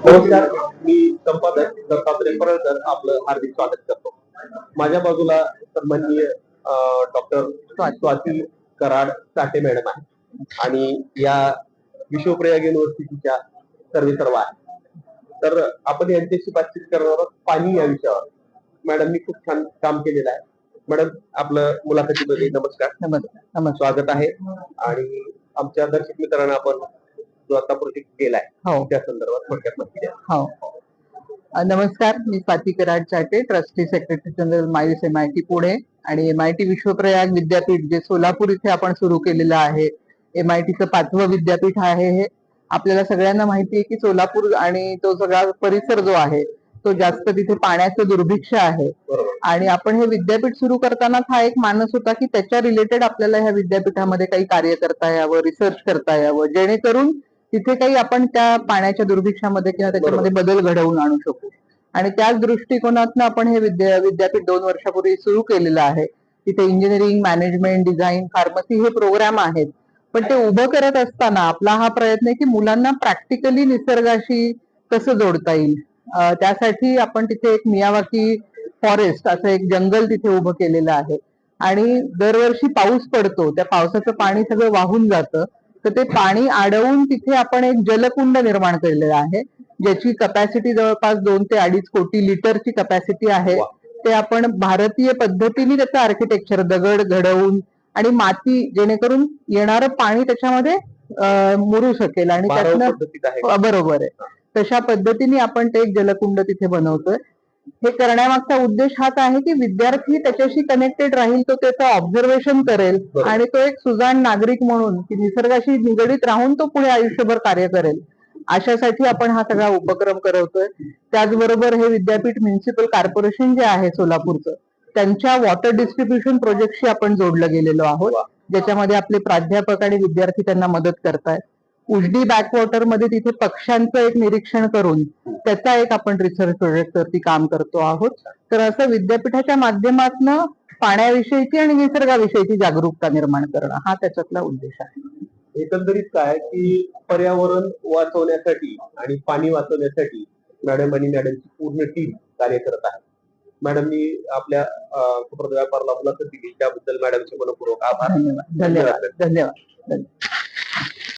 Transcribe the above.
नमस्कार, मी संपादक दत्तात्रय परळकर आपलं हार्दिक स्वागत करतो. माझ्या बाजूला सन्माननीय डॉक्टर स्वाती कराड साठे मॅडम आहे आणि या विश्वप्रयाग युनिव्हर्सिटीच्या सर्व आहे. तर आपण यांच्याशी बातचीत करणार आहोत पाणी या विषयावर. मॅडमनी खूप छान काम केलेलं आहे. मॅडम, आपलं मुलाखतीमध्ये नमस्कार, स्वागत आहे. आणि आमच्या दर्शक मित्रांना आपण जो आता प्रोजेक्ट केलाय त्या संदर्भात थोडक्यात माहिती द्या. नमस्कार, मी Swati Karad Chate, trustee secretary general MAEER's MIT Pune आणि MIT विश्वप्रयाग विद्यापीठ जे सोलापूर इथे आपण सुरू केलेलं आहे. MITचं 5वं विद्यापीठ आहे हे. आपल्याला सगळ्यांना माहिती आहे की सोलापूर आणि तो सगळा परिसर जो आहे तो जास्त तिथे पाण्याचं दुर्भिक्ष आहे. आणि आपण हे विद्यापीठ सुरू करताना हा एक मानस होता की त्याच्या रिलेटेड आपल्याला ह्या विद्यापीठामध्ये काही कार्य करता यावं, रिसर्च करता यावं, जेणेकरून तिथे काही आपण त्या पाण्याच्या दुर्भिक्षामध्ये किंवा त्याच्यामध्ये बदल घडवून आणू शकू. आणि त्याच दृष्टिकोनातनं आपण हे विद्यापीठ 2 वर्षापूर्वी सुरू केलेलं आहे. तिथे इंजिनिअरिंग, मॅनेजमेंट, डिझाईन, फार्मसी हे प्रोग्राम आहेत. पण ते उभं करत असताना आपला हा प्रयत्न आहे की मुलांना प्रॅक्टिकली निसर्गाशी कसं जोडता येईल. त्यासाठी आपण तिथे एक मियावाकी फॉरेस्ट असं एक जंगल तिथे उभं केलेलं आहे. आणि दरवर्षी पाऊस पडतो, त्या पावसाचं पाणी सगळं वाहून जातं, तर ते पाणी अडवून तिथे आपण एक जलकुंड निर्माण केलेलं आहे, ज्याची कपॅसिटी जवळपास 2 ते 2.5 कोटी लिटरची कपॅसिटी आहे. ते आपण भारतीय पद्धतीने त्याचं आर्किटेक्चर दगड घडवून आणि माती, जेणेकरून येणारं पाणी त्याच्यामध्ये मुरू शकेल आणि त्यातनं बरोबर आहे तशा पद्धतीने आपण ते एक जलकुंड तिथे बनवतोय. हे करण्यामागचा उद्देश हाच आहे की विद्यार्थी त्याच्याशी कनेक्टेड राहील, तो त्याचं ऑब्झर्वेशन करेल आणि तो एक सुजाण नागरिक म्हणून की निसर्गाशी निगडीत राहून तो पुढे आयुष्यभर कार्य करेल. अशासाठी आपण हा सगळा उपक्रम करवतोय. त्याचबरोबर हे विद्यापीठ म्युनिसिपल कॉर्पोरेशन जे आहे सोलापूरचं, त्यांच्या वॉटर डिस्ट्रीब्युशन प्रोजेक्टशी आपण जोडलं गेलेलो आहोत, ज्याच्यामध्ये आपले प्राध्यापक आणि विद्यार्थी त्यांना मदत करतायत. उजडी बॅकवॉटर मध्ये तिथे पक्ष्यांचं एक निरीक्षण करून त्याचा एक आपण रिसर्च प्रोजेक्ट वरती काम करतो आहोत. तर असं विद्यापीठाच्या माध्यमातून पाण्याविषयीची आणि निसर्गाविषयीची जागरूकता निर्माण करणं हा त्याच्यातला उद्देश आहे. एकंदरीत काय की पर्यावरण वाचवण्यासाठी आणि पाणी वाचवण्यासाठी मॅडम आणि मॅडमची पूर्ण टीम कार्य करत आहे. मॅडमनी आपल्या व्यापाराला मुलाखत दिली त्याबद्दल मॅडमचे मनपूर्वक आभार. धन्यवाद.